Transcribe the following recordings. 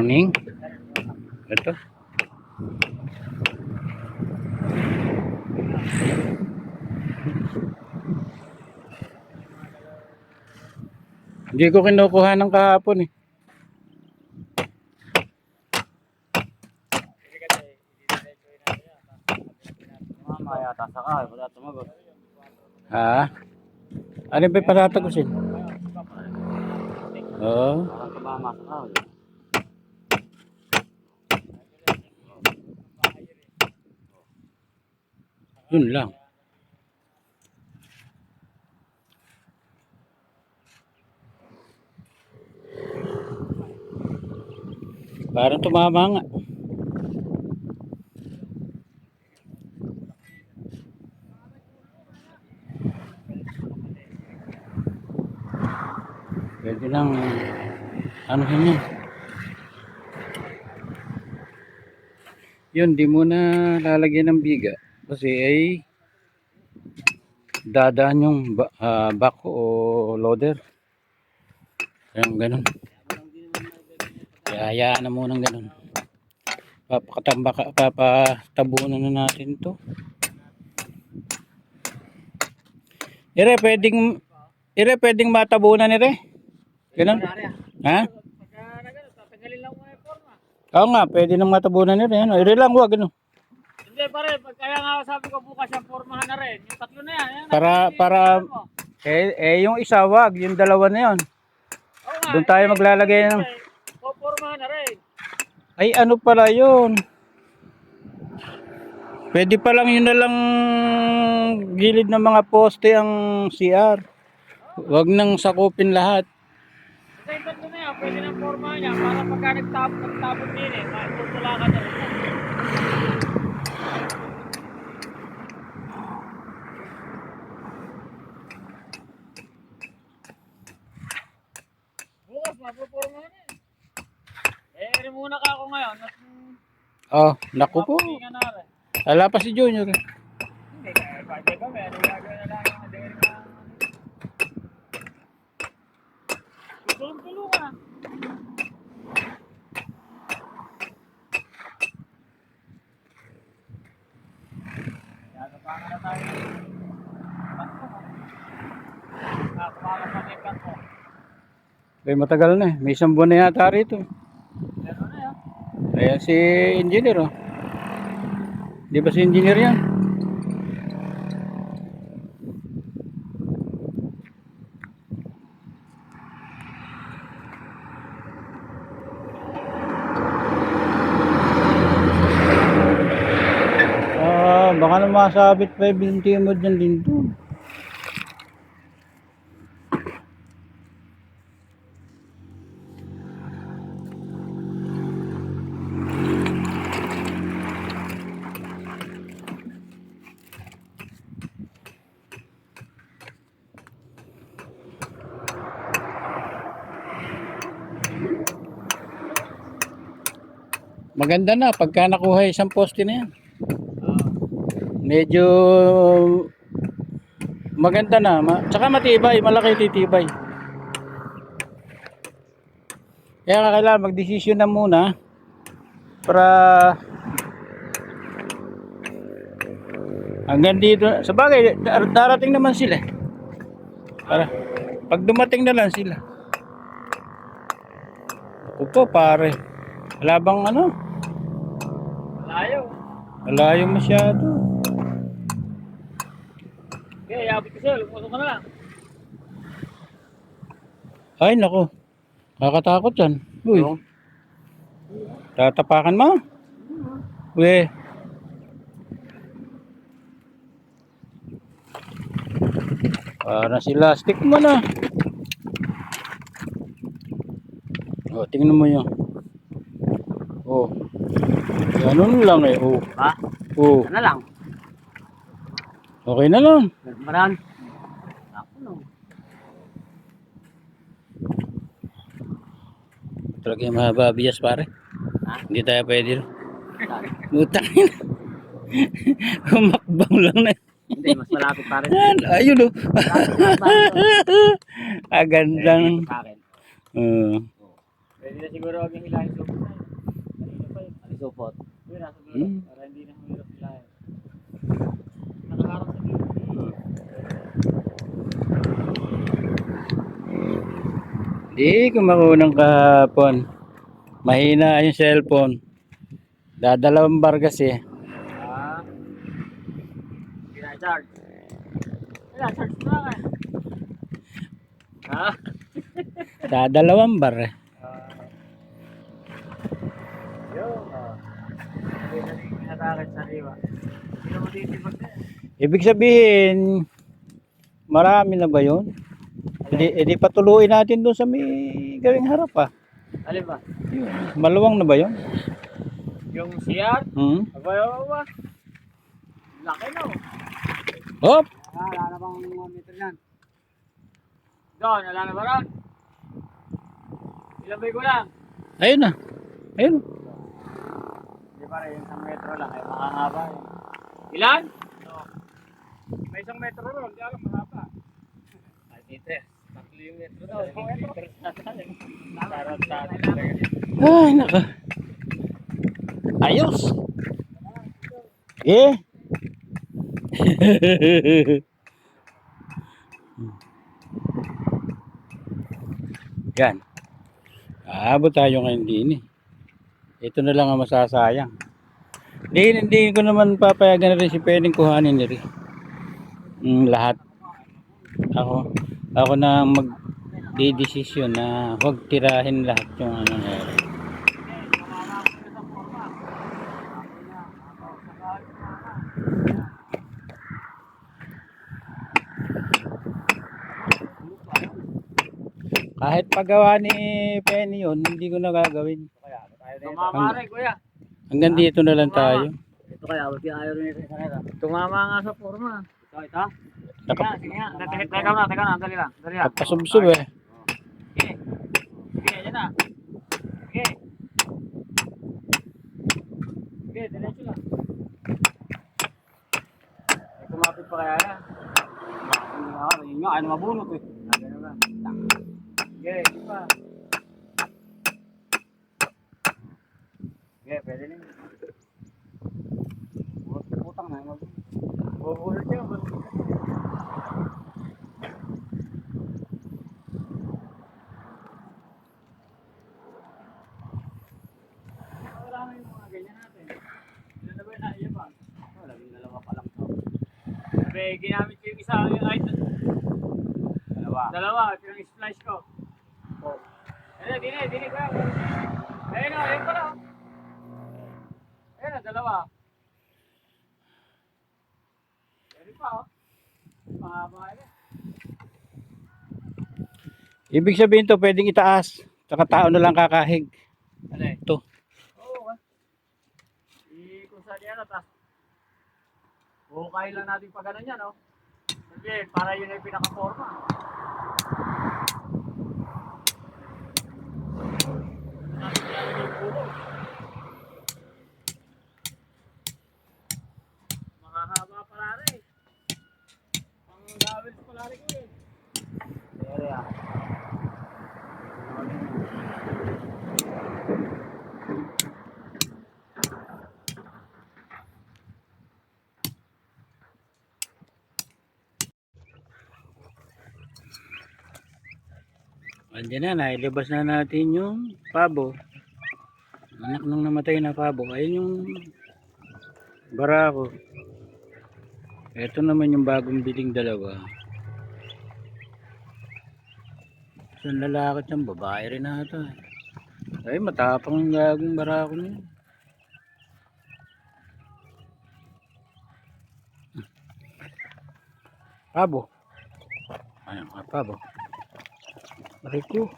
Morning. Ito. Hindi ko kinukuha ng kahapon eh. Mamaya tasaka, wala tumagot. Ha? Ano ba patatagusin? Oo. Parang tumama sa kahoy. Yun lang. Parang tumama nga. Pwede lang ano yun. Yun, di mo na lalagyan ng biga. Kasi ay dadaan yung bako o loader. Kaya ganun. Kaya hayaan na munang ganun. Papatabunan na natin to. Pwedeng matabunan ire. Ganun. Ha? Oo nga, pwede nang matabunan ire. Ano? Ire lang, wag ano. Hindi pare, kaya nga sabi ko bukas yung formahan na rin. Yung tatlo na yan. Para yung isa wag, yung dalawa na yan. Doon tayo maglalagay ng Formahan na rin. ay ano pala yun. Pwede pa lang yun na lang gilid ng mga poste ang CR. Wag nang sakupin lahat. Kasi yung tatlo na yan, pwede ng formahan niya para pagka nagtabot din eh. Matutula ka na rin. Bukas, mapupormahan eh. Rin muna ka ako ngayon. Oh, naku po. Mapapingan na rin. Wala pa si Junior. Hindi kaya pwede kami. Ano gagawin na lang yung dairy na... Tulong-tulungan. Nagapangan na tayo. Kumakas na yung kanto. Ay, matagal na eh. May isang buwan na yata rito. Meron na yan. Ayan si engineer oh. Di ba si engineer yan? Baka na masabit pa yung binti mo dyan din to. Maganda na pagka nakuha isang poste na yan. Medyo maganda na. Tsaka matibay, malaki titibay. Kaya kailangan mag-desisyon na muna para hanggang dito. Sa bagay, darating naman sila. Para pag dumating na lang sila. Ako po pare. Wala bang ano? Malayo. Malayo masyado. Okay, yabot ko sa'yo. Lumusok ka na lang. Ay nako. Kakatakot yan. Uy. Tatapakan mo? Uy. Para si elastic mo na. O, tingnan mo yun. O. Ganun lang eh. O. Ha? O. Ano lang? Okay na lang. Maran. Ako no. Talaga yung mahaba bias pare. Ha? Hindi tayo pwede. Utang na. Humakbang lang na. Hindi, mas malapit pa rin. Yan, ayun o. Agandang. Sa akin. Pwede na siguro huwag yung hilahin supot na yun. Kanina pa yun. Ano supot? Yun, nasa dulo. Para hindi na mahirap hilahin. Nakaharap sa dulo. Di ko makunang kahapon. Mahina yung cellphone. Dadalawang bar kasi. Ah. Pina-charge. Pina-charge na nga. Ha? Dadalawang bar eh. Yun. Hindi na rin pinatakit sa riwa. Hindi na matitipag na yun. Ibig sabihin, marami na ba yun? Edi patuloy natin doon sa may gawing harap ah. Alin ba? Yun. Maluwang na ba yun? Yung CR? Aba. Laki no. Hop! Wala na bang meter yan? Doon, wala na ba ron? Ilang bay ko lang? Ayun na. Ayun. Hindi pa rin, 1 metro lang. Ay, makahaba yun. Ilan? May 1 metro ron, di alam mahaba. Ay, dito. 3 metro daw. 1 metro sa atin. Sarap sa atin talaga. Ay, naka. Ayos! Eh? Yan. Aabot tayo ngayon din eh. Ito na lang ang masasayang. Hindi ko naman papayagan na rin si pwedeng kuhanin ni rin. Lahat. Ako na magdidesisyon na huwag tirahin lahat yung ano na yun. Kahit paggawa ni Penny yun, hindi ko na gagawin. Tumama rin, kuya. Hanggang dito na lang tayo. Ito kaya, ba't yung ayaw rin sa kanila? Tumama nga sa forma. Ito? Sige nga. Teka na. Dali lang. Kapasubsob eh. Sige. Sige, yan na. Sige. Sige, diretso lang. Ay, kumapit pa kaya yan. Yun nga, ano mabunot eh. Ganun lang. Sige, di pa. Sige, pwede na yun. Putang na. Bubulot yun. Wala na yung mga ganyan natin. Ilan na ba yung naiyaban? Dalawa pa lang to. Sabi, ginamit ko yung isa yung item. Dalawa, pinang-splice ko. Oh. Dini ko yan. Ayun pala. Ayun, dalawa. Pwede pa, oh. Mahaba yan. Ibig sabihin to pwedeng itaas. Tsaka tao na lang kakahig. Ano eh? Ito. Oo, kung saan yan, tas hukay lang natin pag ganun yan, oh. Sige, para yun ay pinaka-forma. Makahaba pala rin. Pang gawin pala rin ko eh. Pero yan. Andiyan na, nailabas na natin yung pabo. Anak nung namatay na pabo. Ayun yung barako. Ito naman yung bagong biling dalawa. Isang lalaki at isang babae rin ata. Ay, matapang yung gagong barako na yun. Pabo. Ayun, pabo. Rico.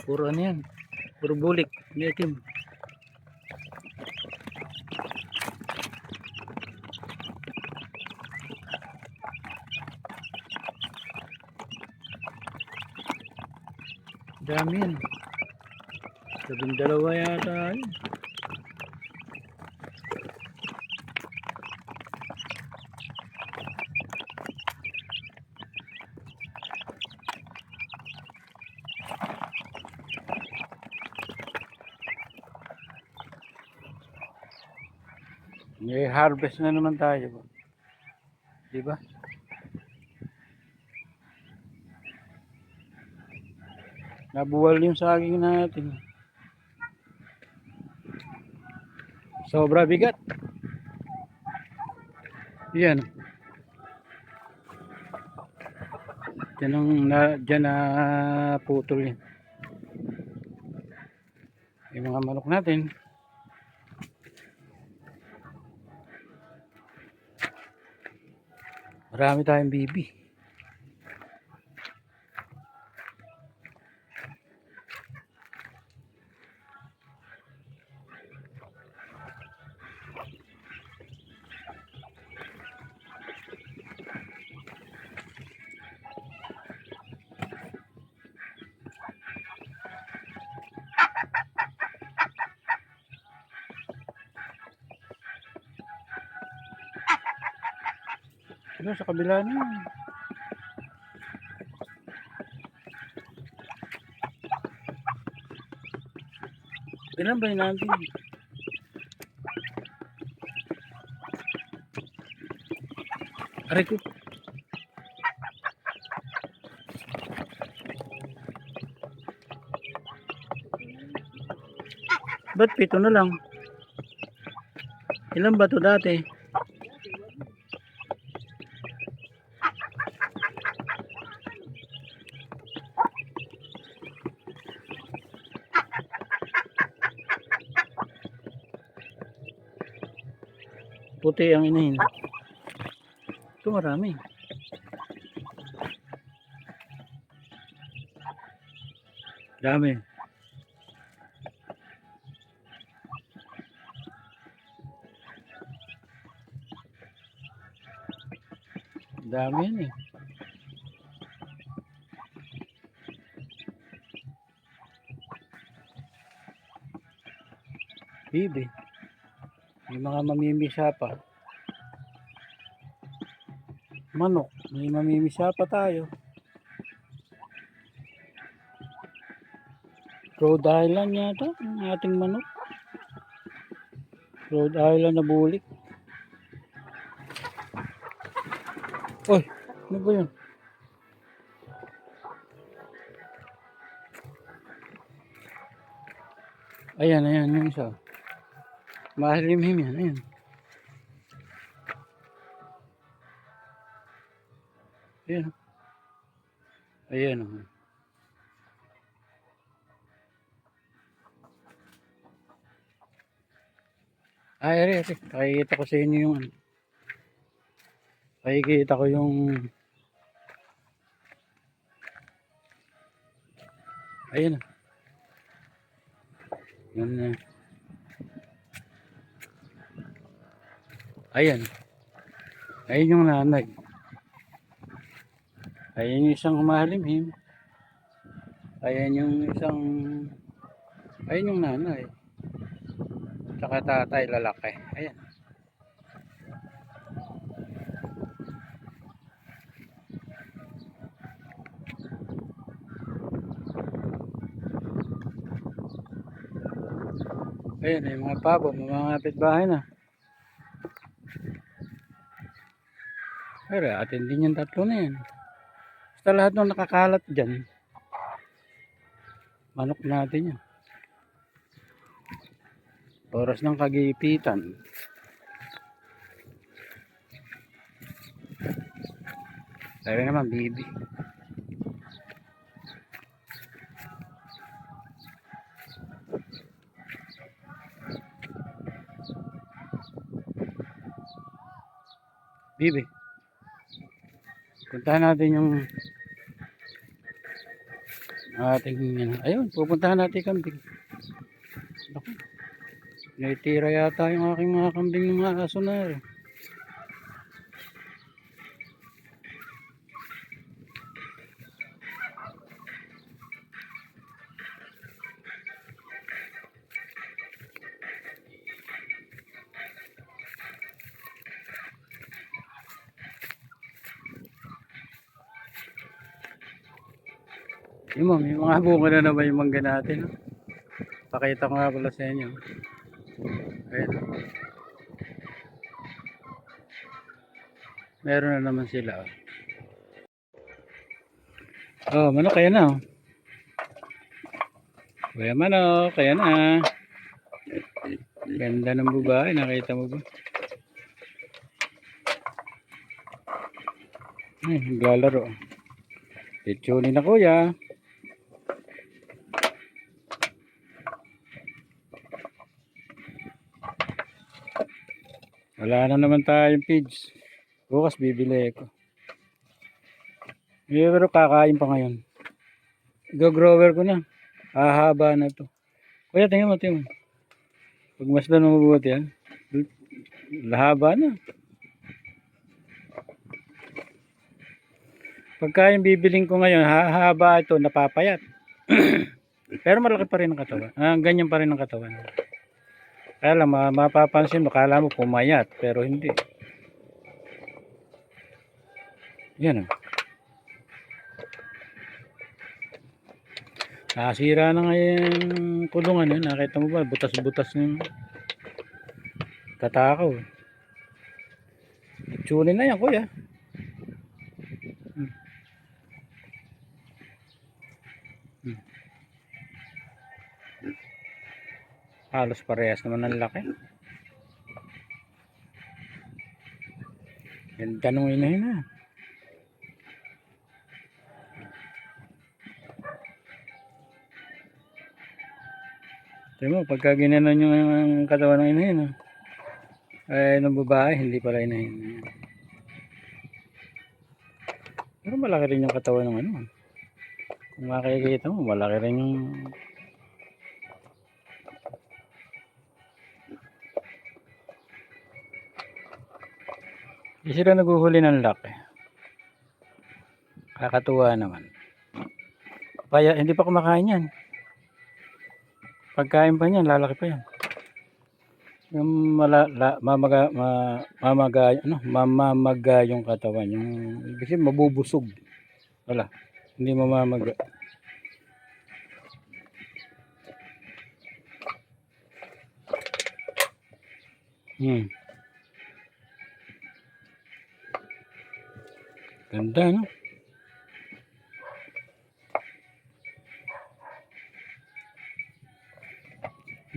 Puro ano yan? Puro bulik. Itim. Dami yan. 12 yata yun. May harvest na naman tayo. Di ba? Nabuwal yung saging natin. Sobra bigat. Yan. Diyan na putol yan. Yung mga manok natin. Marami tayong bibi. Ano sa kabila na yun? Ilan ba yun natin? Aray ko. Ba't 7 na lang? Ilan ba to dati? Puti ang inahin. Ito marami. Dami. Dami yan eh. Bibi. May mga mamimisa pa. Manok. May mamimisa pa tayo. Rhode Island yata ang ating manok. Rhode Island na bulik. Oy, ano ba yun? Ayan yung isa. Mahalimhim yan, ayan. Ayan. Ayan. Ay, nakikita ko sa inyo yung ano. Nakikita ko yung ayan. Yan na. Ayan. Ayan yung nanay. Ayan yung isang humahalimhim. Ayan yung isang ayan yung nanay. Tsaka tatay lalaki. Ayan. Ayan, yung mga pabo, mga kapitbahay na. Pero atin din yung tatlo na yan. Basta lahat ng nakakalat dyan. Manok natin yan. Oras ng kagipitan. Sabi naman, bibi. Bibi. Puntahan natin yung ating ayun, pupuntahan natin yung kambing. Naku, naitira yata yung aking mga kambing ng mga aso na rin. Yung may mga bunga na naman yung mangga natin. No? Pakita ko nga pala sa inyo. Ayan. Meron na naman sila. Oh, manok kaya na. Oh. Kuya manok, kaya na. Ganda ng babae, nakita mo ba? Ay, naglalaro. Lechoni na kuya. Wala na naman tayong feeds. Bukas bibili ko. Pero kakain pa ngayon. Go-grower ko na. Hahaba na to. Kuya, tingnan mo, tingnan mo. Pagmasdan mo mabuti ha. Lahaba na. Pagka yung bibiling ko ngayon, hahaba ito, napapayat. Pero malaki pa rin ang katawan. Ganyan pa rin ang katawan. Kaya lang, mapapansin mo, kala mo pumayat, pero hindi. Yan o. Nasira na ngayon kulungan yun. Nakita mo ba? Butas-butas ng katakaw. Itsuli na yan kuya. Halos parehas naman ang laki. Ganda nung inahin na. Tignan mo, pagka ginanon yung katawan ng inahin, ay ng babae, hindi pala inahin. Pero malaki rin yung katawan ng ano. Kung makikita mo, malaki rin yung hindi sila naguhuli ng laki. Kakatuwa naman. Kaya hindi pa kumakain yan. Pagkain pa niyan, lalaki pa yan. Yung mamamaga yung katawan. Yung kasi mabubusog. Wala. Hindi mamamaga. Ganda, no?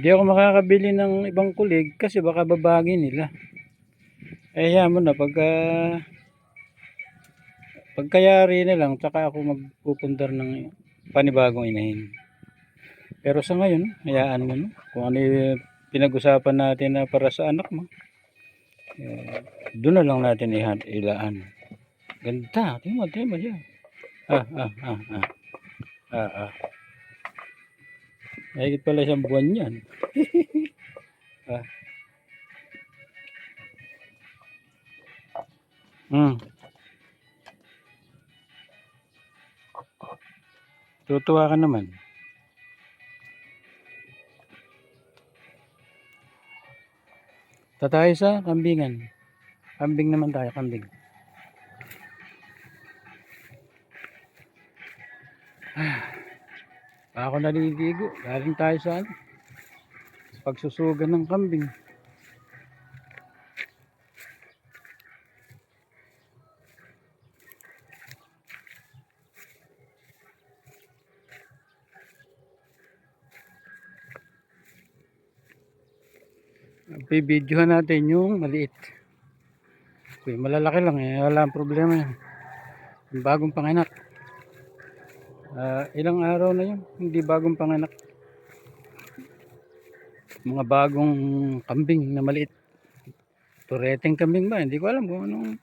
Hindi ako makakabili ng ibang kulig kasi baka babagi nila. Eh, mo na pagkayari na lang, tsaka ako magpupundar ng panibagong inahin. Pero sa ngayon, hayaan mo, no? Kung ano yung pinag-usapan natin na para sa anak mo, doon na lang natin ilaan. Ganda, tingnan mo siya. Mahigit pala isang buwan yan. Tutuwa ka naman. Tayo sa kambingan. Kambing naman tayo, kambing. Ako naliligo. Galing tayo sa pagsusugan ng kambing. Bibidyohan natin yung maliit. Okay, malalaki lang wala ang problema yan. Yung bagong panganak. Ilang araw na yun, hindi bagong panganak. Mga bagong kambing na maliit. Tureteng kambing ba? Hindi ko alam kung anong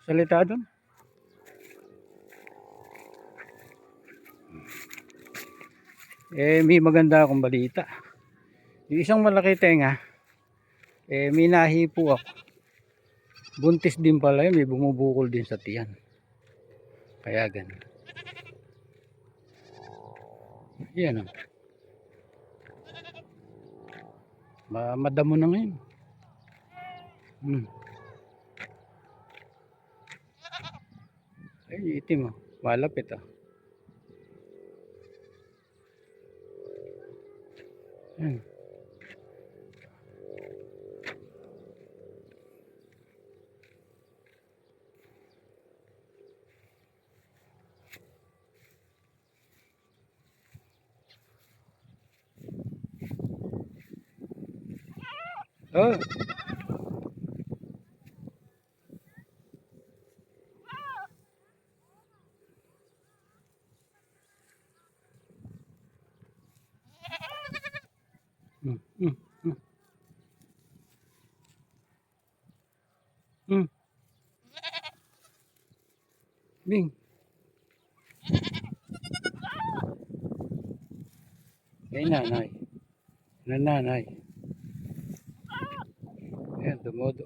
salita doon. May maganda akong balita. Yung isang malaki tenga, may nahipo ako. Buntis din pala yun, may bumubukol din sa tiyan. Kaya ganun. Yan o. Madamo na ngayon. Ay, itim o. Malapit o. Yan. Oh. Hmm, hmm, hmm, hmm. Bing. Ay, nanay. Nanay. Ayan, dumodo.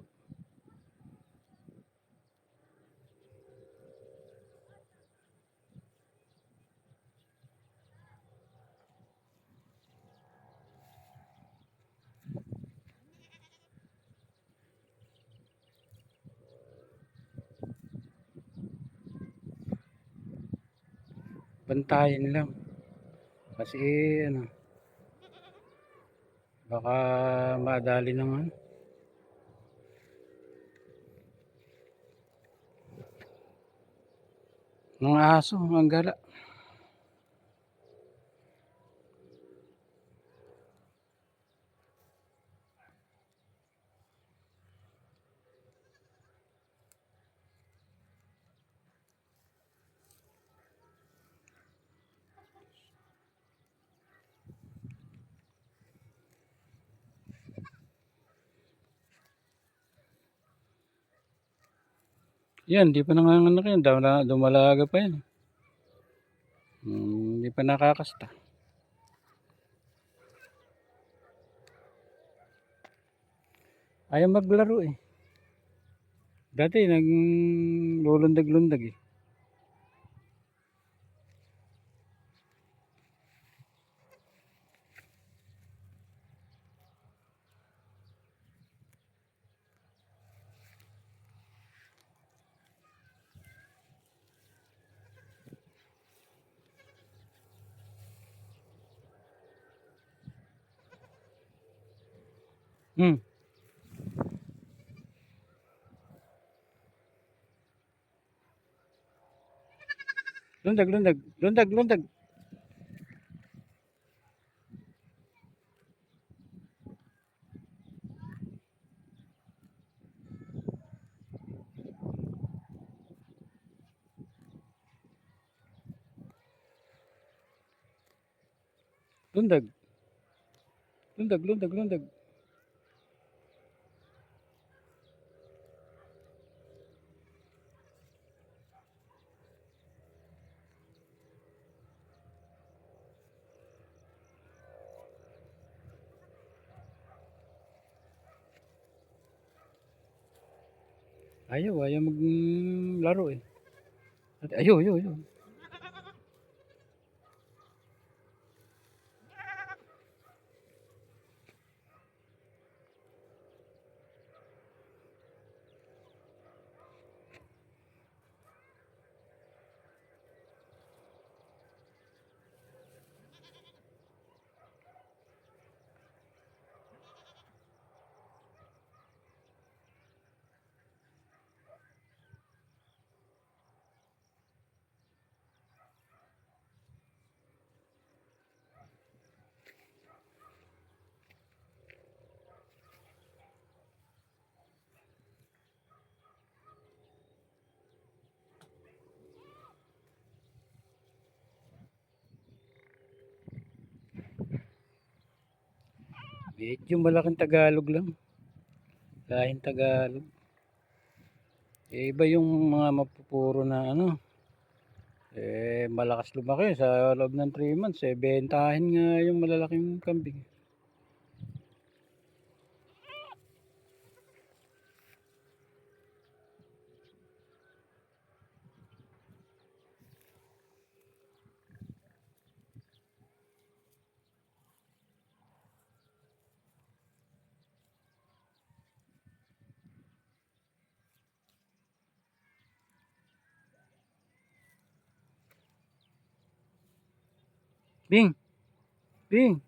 Bantayan lang. Kasi, ano, baka madali ng ano. Mga aso, ang gala. Yan, di pa nanganganak yan. Dumalaga pa yan. Di pa nakakasta. Ayaw maglaro eh. Dati nag lulundag-lundag eh. Hmm. Lundag. Lundag. Lundag. Lundag. Ayaw maglaro eh. Ayaw. Medyo malaking Tagalog lang. Lahing Tagalog. Eh, iba yung mga mapupuro na ano. Malakas lumaki sa loob ng 3 months. Bentahin nga yung malalaking kambing. Bing!